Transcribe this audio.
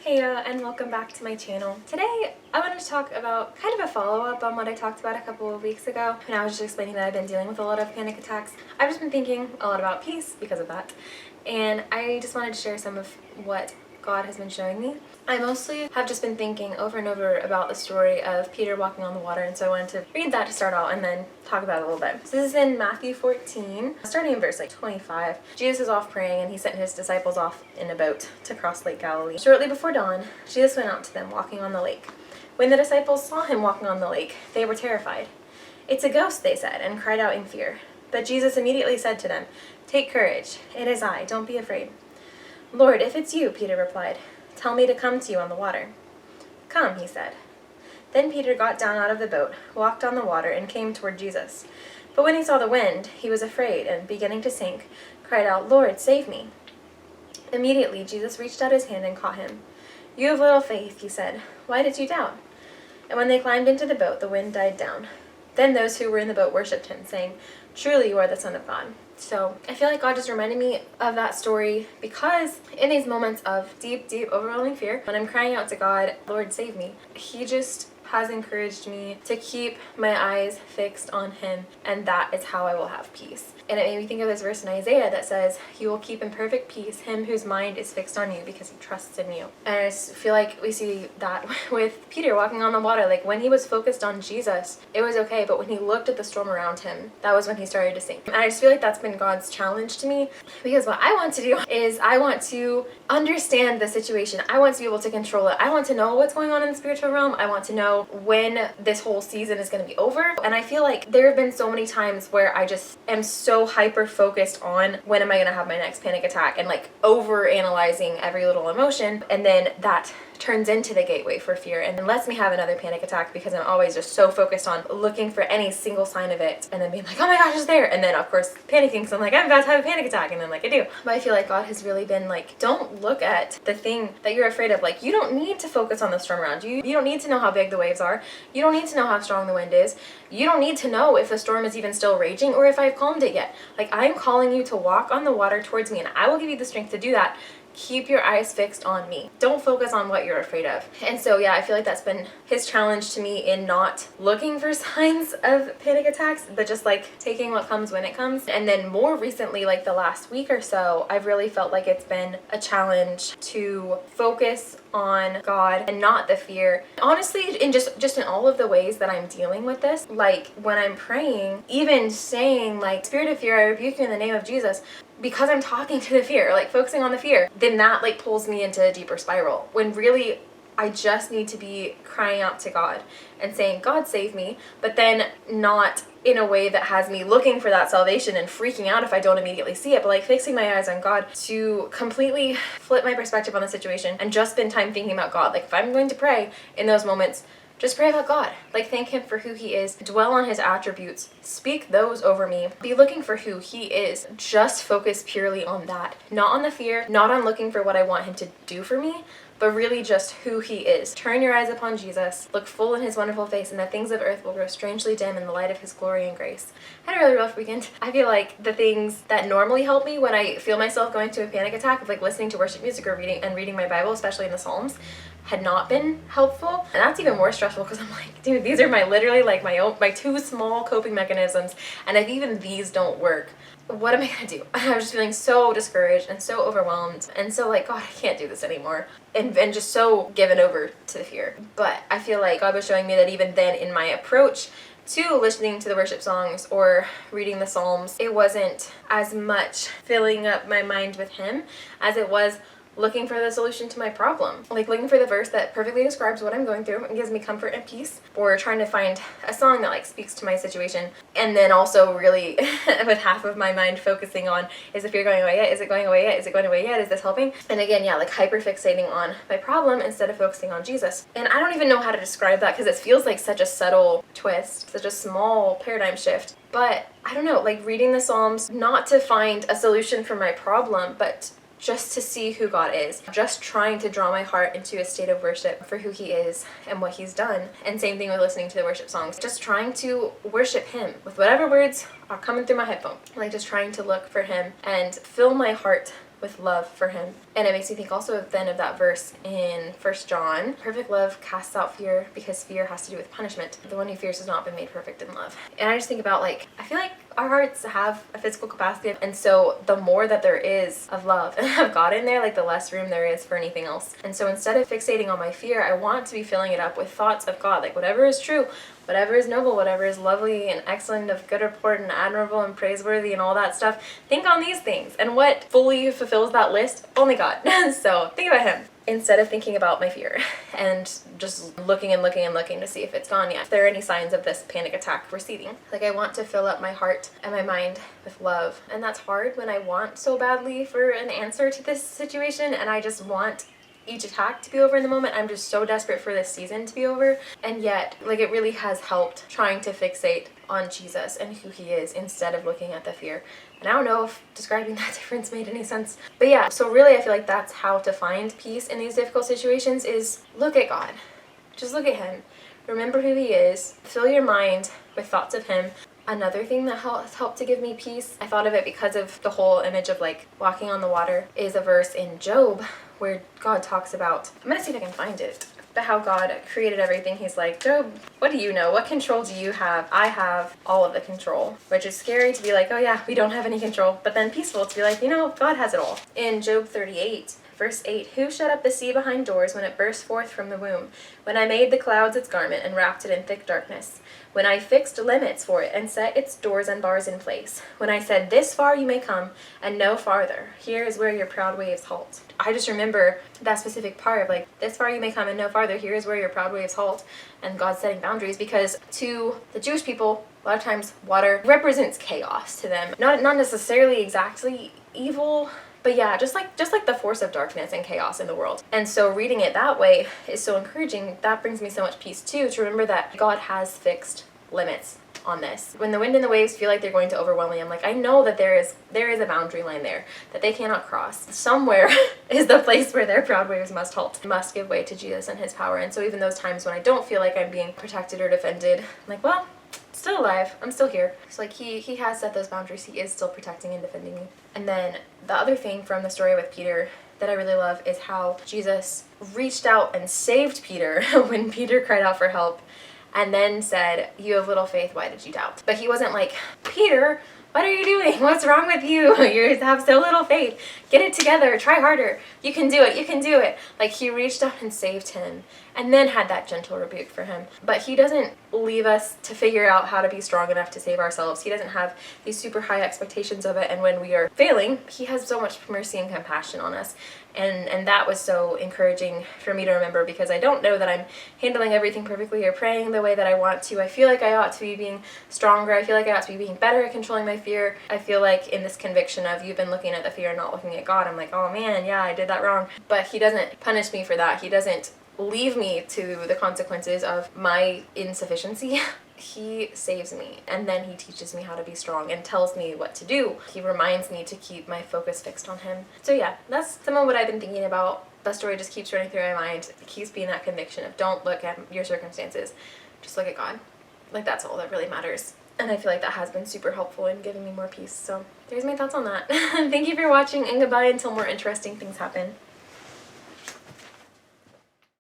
Hey and welcome back to my channel. Today I wanted to talk about kind of a follow-up on what I talked about a couple of weeks ago when I was just explaining that I've been dealing with a lot of panic attacks. I've just been thinking a lot about peace because of that, and I just wanted to share some of what God has been showing me. I mostly have just been thinking over and over about the story of Peter walking on the water, and so I wanted to read that to start out and then talk about it a little bit. So this is in Matthew 14, starting in verse 25. Jesus is off praying and he sent his disciples off in a boat to cross Lake Galilee. Shortly before dawn, Jesus went out to them walking on the lake. When the disciples saw him walking on the lake, they were terrified. "It's a ghost," they said, and cried out in fear. But Jesus immediately said to them, "Take courage, it is I, don't be afraid." "Lord, if it's you," Peter replied, "tell me to come to you on the water." "Come," he said. Then Peter got down out of the boat, walked on the water, and came toward Jesus. But when he saw the wind, he was afraid, and beginning to sink, cried out, "Lord, save me." Immediately Jesus reached out his hand and caught him. "You have little faith," he said. "Why did you doubt?" And when they climbed into the boat, the wind died down. Then those who were in the boat worshipped him, saying, "Truly you are the Son of God." So I feel like God just reminded me of that story because in these moments of deep, overwhelming fear, when I'm crying out to God, "Lord, save me," he just has encouraged me to keep my eyes fixed on him, and that is how I will have peace. And it made me think of this verse in Isaiah that says, "You will keep in perfect peace him whose mind is fixed on you because he trusts in you." And I just feel like we see that with Peter walking on the water. Like when he was focused on Jesus, it was okay, but when he looked at the storm around him, that was when he started to sink. And I just feel like that's been God's challenge to me, because what I want to do is I want to understand the situation. I want to be able to control it. I want to know what's going on in the spiritual realm. I want to know when this whole season is going to be over. And I feel like there have been so many times where I just am so hyper focused on when am I going to have my next panic attack, and like over analyzing every little emotion, and then that turns into the gateway for fear and lets me have another panic attack because I'm always just so focused on looking for any single sign of it and then being like, "Oh my gosh, it's there," and then of course panicking, so I'm like, "I'm about to have a panic attack," and then like I do. But I feel like God has really been like, don't look at the thing that you're afraid of. Like, you don't need to focus on the storm around you. You don't need to know how big the waves are. You don't need to know how strong the wind is. You don't need to know if the storm is even still raging or if I've calmed it yet. Like, I'm calling you to walk on the water towards me, and I will give you the strength to do that. Keep your eyes fixed on me. Don't focus on what you're afraid of. And so yeah, I feel like that's been his challenge to me in not looking for signs of panic attacks, but just like taking what comes when it comes. And then more recently, like the last week or so, I've really felt like it's been a challenge to focus on God and not the fear. Honestly, in just in all of the ways that I'm dealing with this, like when I'm praying, even saying like, "Spirit of fear, I rebuke you in the name of Jesus," because I'm talking to the fear, like focusing on the fear, then that like pulls me into a deeper spiral, when really I just need to be crying out to God and saying, "God, save me," but then not in a way that has me looking for that salvation and freaking out if I don't immediately see it, but like fixing my eyes on God to completely flip my perspective on the situation and just spend time thinking about God. Like if I'm going to pray in those moments, just pray about God. Like thank him for who he is. Dwell on his attributes. Speak those over me. Be looking for who he is. Just focus purely on that. Not on the fear, not on looking for what I want him to do for me, but really just who he is. Turn your eyes upon Jesus. Look full in his wonderful face, and the things of earth will grow strangely dim in the light of his glory and grace. I had a really rough weekend. I feel like the things that normally help me when I feel myself going to a panic attack, of like listening to worship music or reading my Bible, especially in the Psalms, had not been helpful. And that's even more stressful because I'm like, dude, these are literally like my two small coping mechanisms, and if even these don't work, what am I gonna do? I was just feeling so discouraged and so overwhelmed, and so like, God, I can't do this anymore, and just so given over to the fear. But I feel like God was showing me that even then in my approach to listening to the worship songs or reading the Psalms, it wasn't as much filling up my mind with him as it was looking for the solution to my problem. Like looking for the verse that perfectly describes what I'm going through and gives me comfort and peace, or trying to find a song that like speaks to my situation, and then also really with half of my mind focusing on, is the fear going away yet? Is it going away yet? Is it going away yet? Is this helping? And again, yeah, like hyper fixating on my problem instead of focusing on Jesus. And I don't even know how to describe that because it feels like such a subtle twist, such a small paradigm shift. But I don't know, like reading the Psalms, not to find a solution for my problem, but just to see who God is, just trying to draw my heart into a state of worship for who he is and what he's done. And same thing with listening to the worship songs, just trying to worship him with whatever words are coming through my headphone, like just trying to look for him and fill my heart with love for him. And it makes me think also then of that verse in 1 John, perfect love casts out fear because fear has to do with punishment. The one who fears has not been made perfect in love. And I just think about, like, I feel like our hearts have a physical capacity, and so the more that there is of love and of God in there, like, the less room there is for anything else. And so instead of fixating on my fear, I want to be filling it up with thoughts of God, like whatever is true, whatever is noble, whatever is lovely and excellent, of good report and admirable and praiseworthy and all that stuff. Think on these things. And what fully fulfills that list? Only God. So think about him instead of thinking about my fear and just looking and looking and looking to see if it's gone yet. If there are any signs of this panic attack receding. Like, I want to fill up my heart and my mind with love. And that's hard when I want so badly for an answer to this situation, and I just want each attack to be over in the moment. I'm just so desperate for this season to be over. And yet, like, it really has helped trying to fixate on Jesus and who he is instead of looking at the fear. And I don't know if describing that difference made any sense. But yeah, so really I feel like that's how to find peace in these difficult situations, is look at God. Just look at him. Remember who he is. Fill your mind with thoughts of him. Another thing that has helped to give me peace, I thought of it because of the whole image of, like, walking on the water, is a verse in Job where God talks about, I'm gonna see if I can find it, but how God created everything. He's like, Job, what do you know? What control do you have? I have all of the control. Which is scary to be like, oh yeah, we don't have any control, but then peaceful to be like, you know, God has it all. In Job 38, Verse 8, who shut up the sea behind doors when it burst forth from the womb? When I made the clouds its garment and wrapped it in thick darkness. When I fixed limits for it and set its doors and bars in place. When I said, this far you may come and no farther. Here is where your proud waves halt. I just remember that specific part of, like, this far you may come and no farther. Here is where your proud waves halt. And God setting boundaries, because to the Jewish people, a lot of times water represents chaos to them. Not necessarily exactly evil, but yeah, just like the force of darkness and chaos in the world. And so reading it that way is so encouraging. That brings me so much peace too, to remember that God has fixed limits on this. When the wind and the waves feel like they're going to overwhelm me, I'm like, I know that there is a boundary line there that they cannot cross. Somewhere is the place where their proud waves must halt, must give way to Jesus and his power. And so even those times when I don't feel like I'm being protected or defended, I'm like, well, still alive, I'm still here. So like he has set those boundaries. He is still protecting and defending me. And then the other thing from the story with Peter that I really love is how Jesus reached out and saved Peter when Peter cried out for help, and then said, you have little faith, why did you doubt? But he wasn't like, Peter, what are you doing? What's wrong with you? You have so little faith. Get it together. Try harder. You can do it. You can do it. Like, he reached out and saved him and then had that gentle rebuke for him. But he doesn't leave us to figure out how to be strong enough to save ourselves. He doesn't have these super high expectations of it. And when we are failing, he has so much mercy and compassion on us. And that was so encouraging for me to remember, because I don't know that I'm handling everything perfectly or praying the way that I want to. I feel like I ought to be being stronger. I feel like I ought to be being better at controlling my fear. I feel like in this conviction of you've been looking at the fear and not looking at God, I'm like, oh man, yeah, I did that wrong. But he doesn't punish me for that. He doesn't leave me to the consequences of my insufficiency. He saves me, and then he teaches me how to be strong and tells me what to do. He reminds me to keep my focus fixed on him. So yeah, that's some of what I've been thinking about. That story just keeps running through my mind. It keeps being that conviction of don't look at your circumstances, just look at God. Like, that's all that really matters. And I feel like that has been super helpful in giving me more peace. So there's my thoughts on that. Thank you for watching, and goodbye until more interesting things happen.